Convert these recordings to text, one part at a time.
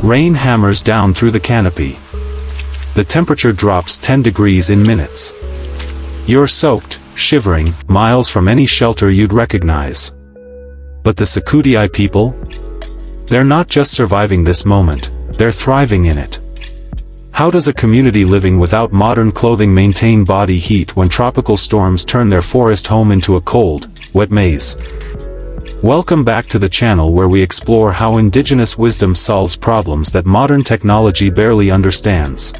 Rain hammers down through the canopy. The temperature drops 10 degrees in minutes. You're soaked, shivering, miles from any shelter you'd recognize. But the Sakuddei people? They're not just surviving this moment, they're thriving in it. How does a community living without modern clothing maintain body heat when tropical storms turn their forest home into a cold, wet maze? Welcome back to the channel where we explore how indigenous wisdom solves problems that modern technology barely understands.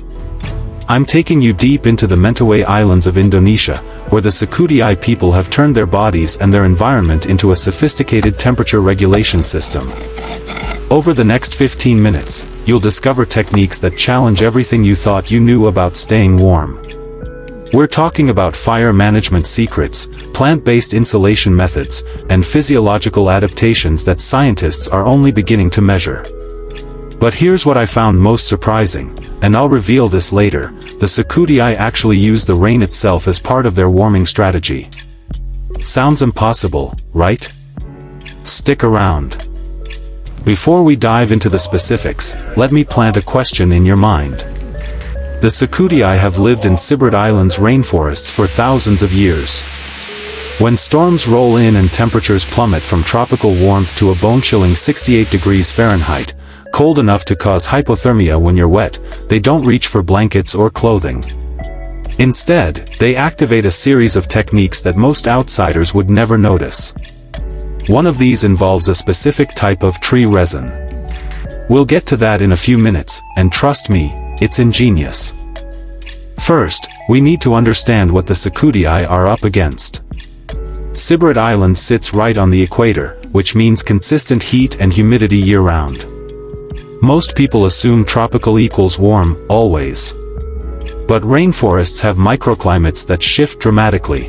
I'm taking you deep into the Mentawai Islands of Indonesia, where the Sakuddei people have turned their bodies and their environment into a sophisticated temperature regulation system. Over the next 15 minutes, you'll discover techniques that challenge everything you thought you knew about staying warm. We're talking about fire management secrets, plant-based insulation methods, and physiological adaptations that scientists are only beginning to measure. But here's what I found most surprising, and I'll reveal this later: the Sakuddei actually use the rain itself as part of their warming strategy. Sounds impossible, right? Stick around. Before we dive into the specifics, let me plant a question in your mind. The Sakuddei have lived in Siberut Island's rainforests for thousands of years. When storms roll in and temperatures plummet from tropical warmth to a bone-chilling 68 degrees Fahrenheit, cold enough to cause hypothermia when you're wet, they don't reach for blankets or clothing. Instead, they activate a series of techniques that most outsiders would never notice. One of these involves a specific type of tree resin. We'll get to that in a few minutes, and trust me, it's ingenious. First, we need to understand what the Sakuddei are up against. Siberut Island sits right on the equator, which means consistent heat and humidity year-round. Most people assume tropical equals warm, always. But rainforests have microclimates that shift dramatically.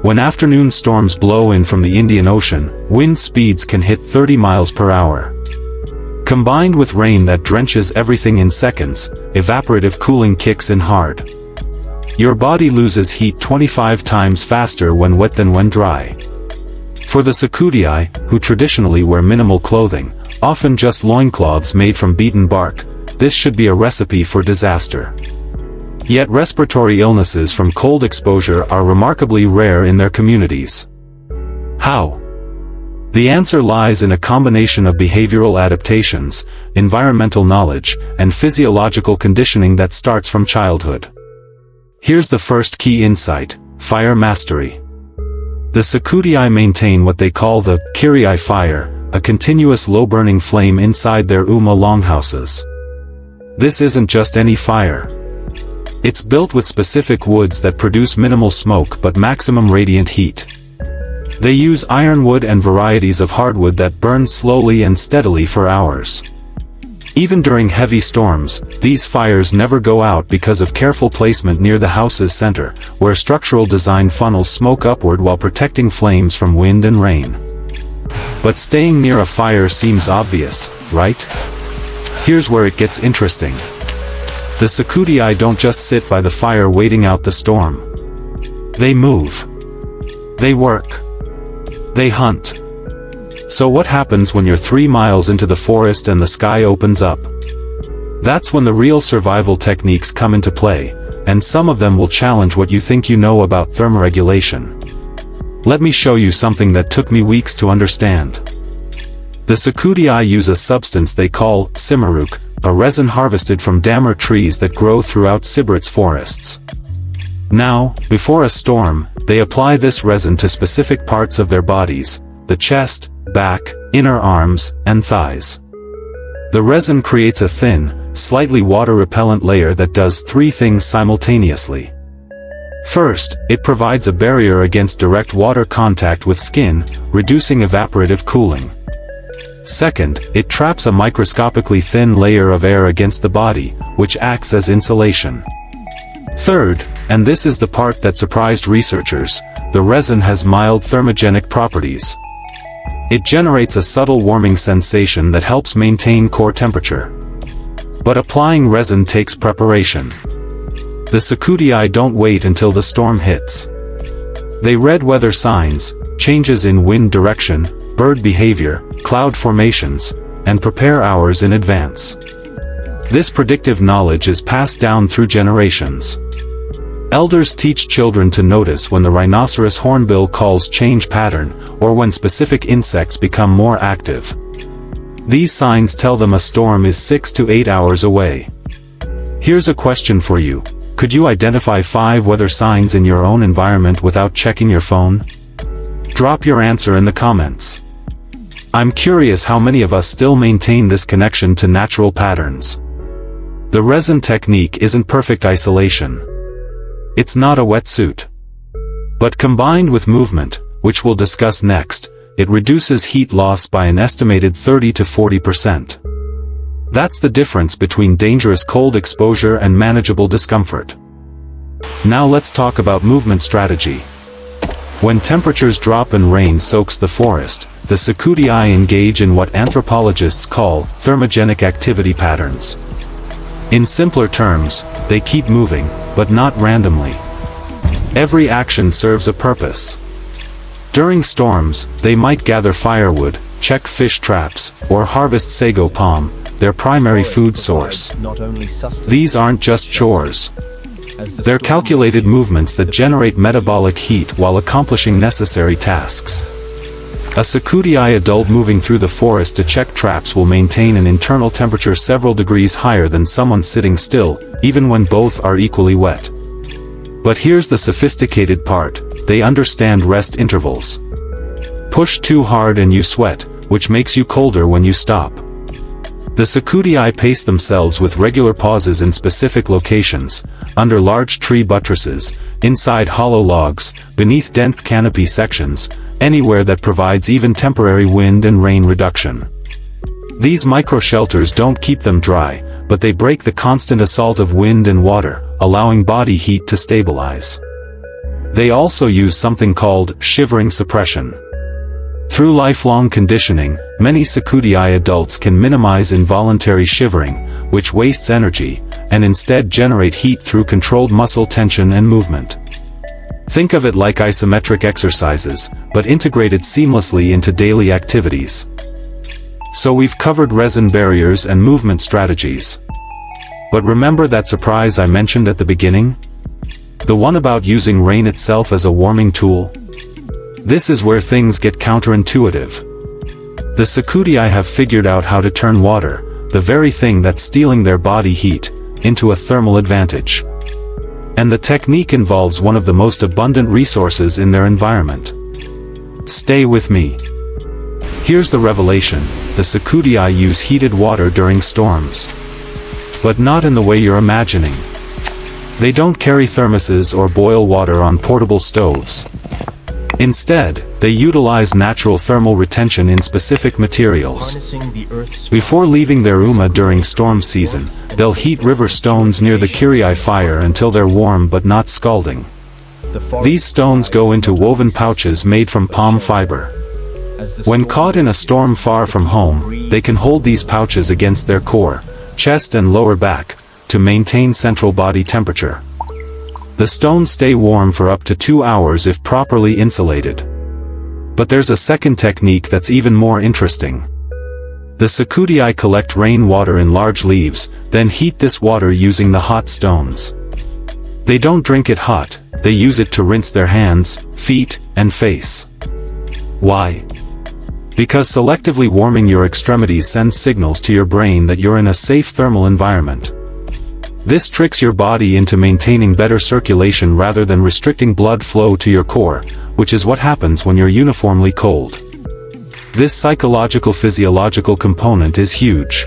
When afternoon storms blow in from the Indian Ocean, wind speeds can hit 30 miles per hour. Combined with rain that drenches everything in seconds, evaporative cooling kicks in hard. Your body loses heat 25 times faster when wet than when dry. For the Sakuddei, who traditionally wear minimal clothing, often just loincloths made from beaten bark, this should be a recipe for disaster. Yet respiratory illnesses from cold exposure are remarkably rare in their communities. How? The answer lies in a combination of behavioral adaptations, environmental knowledge, and physiological conditioning that starts from childhood. Here's the first key insight: fire mastery. The Sakuddei maintain what they call the Kirai fire, a continuous low-burning flame inside their longhouses. This isn't just any fire. It's built with specific woods that produce minimal smoke but maximum radiant heat. They use ironwood and varieties of hardwood that burn slowly and steadily for hours. Even during heavy storms, these fires never go out because of careful placement near the house's center, where structural design funnels smoke upward while protecting flames from wind and rain. But staying near a fire seems obvious, right? Here's where it gets interesting. The Sakuddei don't just sit by the fire waiting out the storm. They move. They work. They hunt. So what happens when you're 3 miles into the forest and the sky opens up? That's when the real survival techniques come into play, and some of them will challenge what you think you know about thermoregulation. Let me show you something that took me weeks to understand. The Sakuddei use a substance they call Siberut, a resin harvested from dammer trees that grow throughout Siberut's forests. Now, before a storm, they apply this resin to specific parts of their bodies: the chest, back, inner arms, and thighs. The resin creates a thin, slightly water-repellent layer that does 3 things simultaneously. First, it provides a barrier against direct water contact with skin, reducing evaporative cooling. Second, it traps a microscopically thin layer of air against the body, which acts as insulation. Third, and this is the part that surprised researchers, the resin has mild thermogenic properties. It generates a subtle warming sensation that helps maintain core temperature. But applying resin takes preparation. The Sakuddei don't wait until the storm hits. They read weather signs, changes in wind direction, bird behavior, cloud formations, and prepare hours in advance. This predictive knowledge is passed down through generations. Elders teach children to notice when the rhinoceros hornbill calls change pattern, or when specific insects become more active. These signs tell them a storm is 6 to 8 hours away. Here's a question for you. Could you identify 5 weather signs in your own environment without checking your phone? Drop your answer in the comments. I'm curious how many of us still maintain this connection to natural patterns. The resin technique isn't perfect isolation. It's not a wetsuit. But combined with movement, which we'll discuss next, it reduces heat loss by an estimated 30 to 40%. That's the difference between dangerous cold exposure and manageable discomfort. Now let's talk about movement strategy. When temperatures drop and rain soaks the forest, the Sakuddei engage in what anthropologists call thermogenic activity patterns. In simpler terms, they keep moving, but not randomly. Every action serves a purpose. During storms, they might gather firewood, check fish traps, or harvest sago palm, their primary food source. These aren't just chores. They're calculated movements that generate metabolic heat while accomplishing necessary tasks. A Sakuddei adult moving through the forest to check traps will maintain an internal temperature several degrees higher than someone sitting still, even when both are equally wet. But here's the sophisticated part: they understand rest intervals. Push too hard and you sweat, which makes you colder when you stop. The Sakuddei pace themselves with regular pauses in specific locations, under large tree buttresses, inside hollow logs, beneath dense canopy sections, anywhere that provides even temporary wind and rain reduction. These micro-shelters don't keep them dry, but they break the constant assault of wind and water, allowing body heat to stabilize. They also use something called shivering suppression. Through lifelong conditioning, many Sakuddei adults can minimize involuntary shivering, which wastes energy, and instead generate heat through controlled muscle tension and movement. Think of it like isometric exercises, but integrated seamlessly into daily activities. So we've covered resin barriers and movement strategies. But remember that surprise I mentioned at the beginning? The one about using rain itself as a warming tool? This is where things get counterintuitive. The Sakuddei have figured out how to turn water, the very thing that's stealing their body heat, into a thermal advantage. And the technique involves one of the most abundant resources in their environment. Stay with me. Here's the revelation: the Sakuddei use heated water during storms. But not in the way you're imagining. They don't carry thermoses or boil water on portable stoves. Instead, they utilize natural thermal retention in specific materials. Before leaving their during storm season, they'll heat river stones near the Kirai fire until they're warm but not scalding. These stones go into woven pouches made from palm fiber. When caught in a storm far from home, they can hold these pouches against their core, chest and lower back, to maintain central body temperature. The stones stay warm for up to 2 hours if properly insulated. But there's a second technique that's even more interesting. The Sakuddei collect rainwater in large leaves, then heat this water using the hot stones. They don't drink it hot, they use it to rinse their hands, feet, and face. Why? Because selectively warming your extremities sends signals to your brain that you're in a safe thermal environment. This tricks your body into maintaining better circulation rather than restricting blood flow to your core, which is what happens when you're uniformly cold. This psychological physiological component is huge.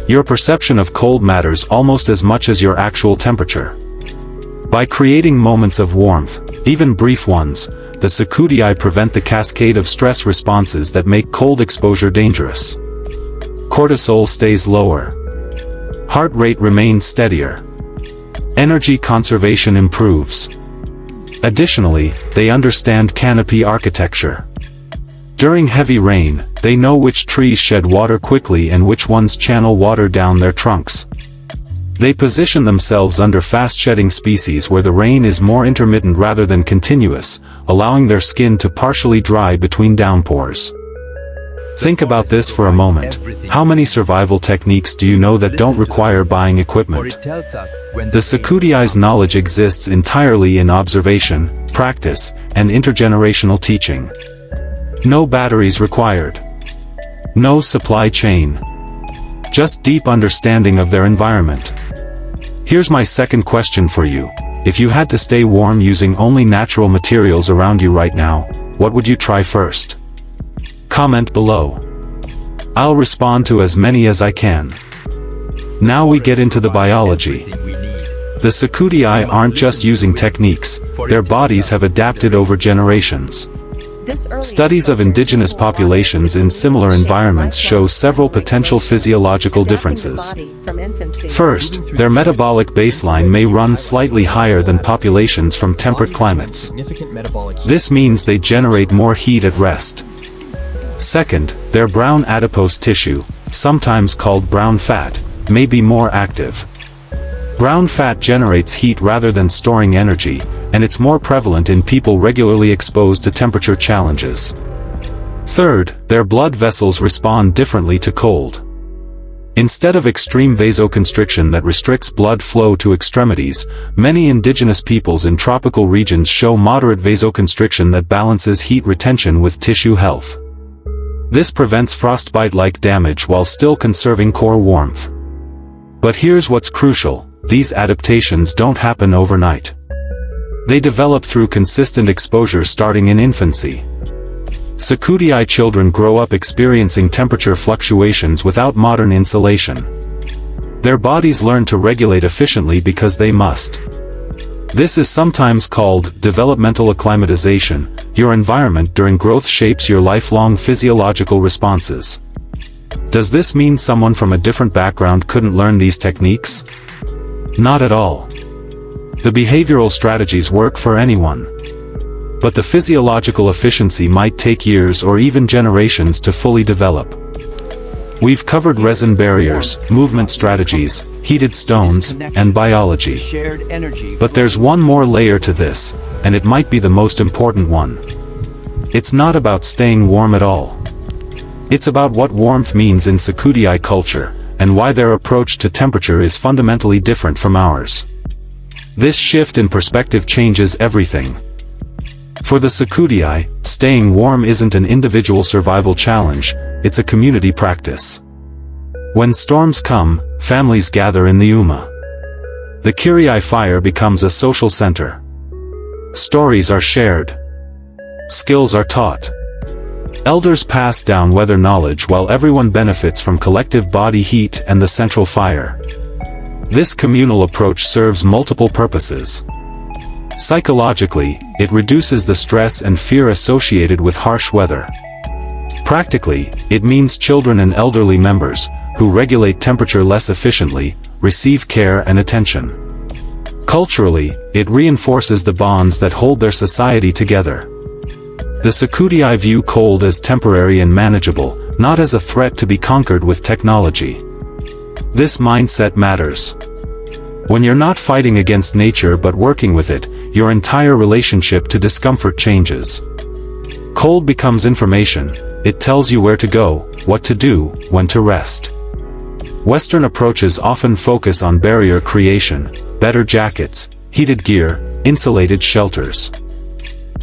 Your perception of cold matters almost as much as your actual temperature. By creating moments of warmth, even brief ones, the Sakuddei prevent the cascade of stress responses that make cold exposure dangerous. Cortisol stays lower. Heart rate remains steadier. Energy conservation improves. Additionally, they understand canopy architecture. During heavy rain, they know which trees shed water quickly and which ones channel water down their trunks. They position themselves under fast-shedding species where the rain is more intermittent rather than continuous, allowing their skin to partially dry between downpours. Think about this for a moment. How many survival techniques do you know that don't require buying equipment? The Sakuddei's knowledge exists entirely in observation, practice, and intergenerational teaching. No batteries required. No supply chain. Just deep understanding of their environment. Here's my second question for you. If you had to stay warm using only natural materials around you right now, what would you try first? Comment below. I'll respond to as many as I can. Now we get into the biology. The Sakuddei aren't just using techniques, their bodies have adapted over generations. Studies of indigenous populations in similar environments show several potential physiological differences. First, their metabolic baseline may run slightly higher than populations from temperate climates. This means they generate more heat at rest. Second, their brown adipose tissue, sometimes called brown fat, may be more active. Brown fat generates heat rather than storing energy, and it's more prevalent in people regularly exposed to temperature challenges. Third, their blood vessels respond differently to cold. Instead of extreme vasoconstriction that restricts blood flow to extremities, many indigenous peoples in tropical regions show moderate vasoconstriction that balances heat retention with tissue health. This prevents frostbite-like damage while still conserving core warmth. But here's what's crucial: these adaptations don't happen overnight. They develop through consistent exposure starting in infancy. Sakuddei children grow up experiencing temperature fluctuations without modern insulation. Their bodies learn to regulate efficiently because they must. This is sometimes called developmental acclimatization. Your environment during growth shapes your lifelong physiological responses. Does this mean someone from a different background couldn't learn these techniques? Not at all. The behavioral strategies work for anyone. But the physiological efficiency might take years or even generations to fully develop. We've covered resin barriers, movement strategies, heated stones, and biology. But there's one more layer to this, and it might be the most important one. It's not about staying warm at all. It's about what warmth means in Sakuddei culture, and why their approach to temperature is fundamentally different from ours. This shift in perspective changes everything. For the Sakuddei, staying warm isn't an individual survival challenge, it's a community practice. When storms come, families gather in the Uma. The Kirai fire becomes a social center. Stories are shared. Skills are taught. Elders pass down weather knowledge while everyone benefits from collective body heat and the central fire. This communal approach serves multiple purposes. Psychologically, it reduces the stress and fear associated with harsh weather. Practically, it means children and elderly members, who regulate temperature less efficiently, receive care and attention. Culturally, it reinforces the bonds that hold their society together. The Sakuddei view cold as temporary and manageable, not as a threat to be conquered with technology. This mindset matters. When you're not fighting against nature but working with it, your entire relationship to discomfort changes. Cold becomes information. It tells you where to go, what to do, when to rest. Western approaches often focus on barrier creation, better jackets, heated gear, insulated shelters.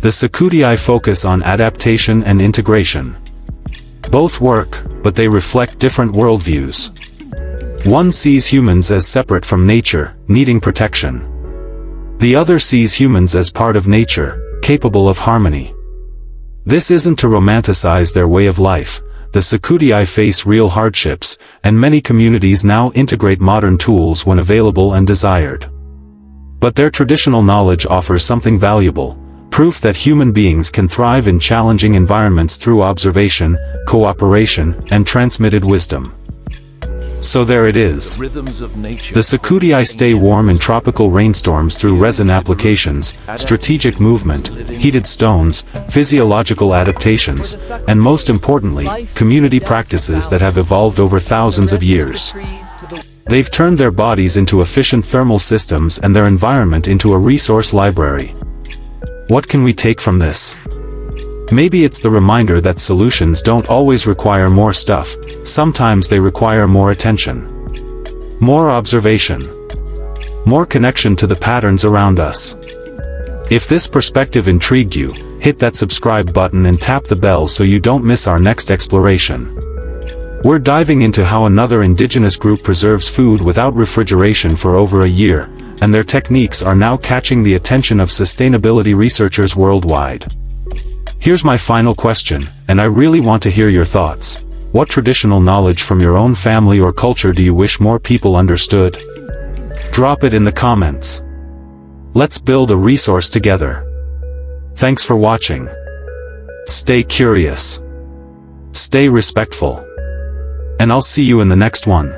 The Sakuddei focus on adaptation and integration. Both work, but they reflect different worldviews. One sees humans as separate from nature, needing protection. The other sees humans as part of nature, capable of harmony. This isn't to romanticize their way of life. The Sakuddei face real hardships, and many communities now integrate modern tools when available and desired. But their traditional knowledge offers something valuable: proof that human beings can thrive in challenging environments through observation, cooperation, and transmitted wisdom. So there it is. The Sakuddei stay warm in tropical rainstorms through resin applications, strategic movement, heated stones, physiological adaptations, and most importantly, community practices that have evolved over thousands of years. They've turned their bodies into efficient thermal systems and their environment into a resource library. What can we take from this? Maybe it's the reminder that solutions don't always require more stuff, sometimes they require more attention. More observation. More connection to the patterns around us. If this perspective intrigued you, hit that subscribe button and tap the bell so you don't miss our next exploration. We're diving into how another indigenous group preserves food without refrigeration for over a year, and their techniques are now catching the attention of sustainability researchers worldwide. Here's my final question, and I really want to hear your thoughts. What traditional knowledge from your own family or culture do you wish more people understood? Drop it in the comments. Let's build a resource together. Thanks for watching. Stay curious. Stay respectful. And I'll see you in the next one.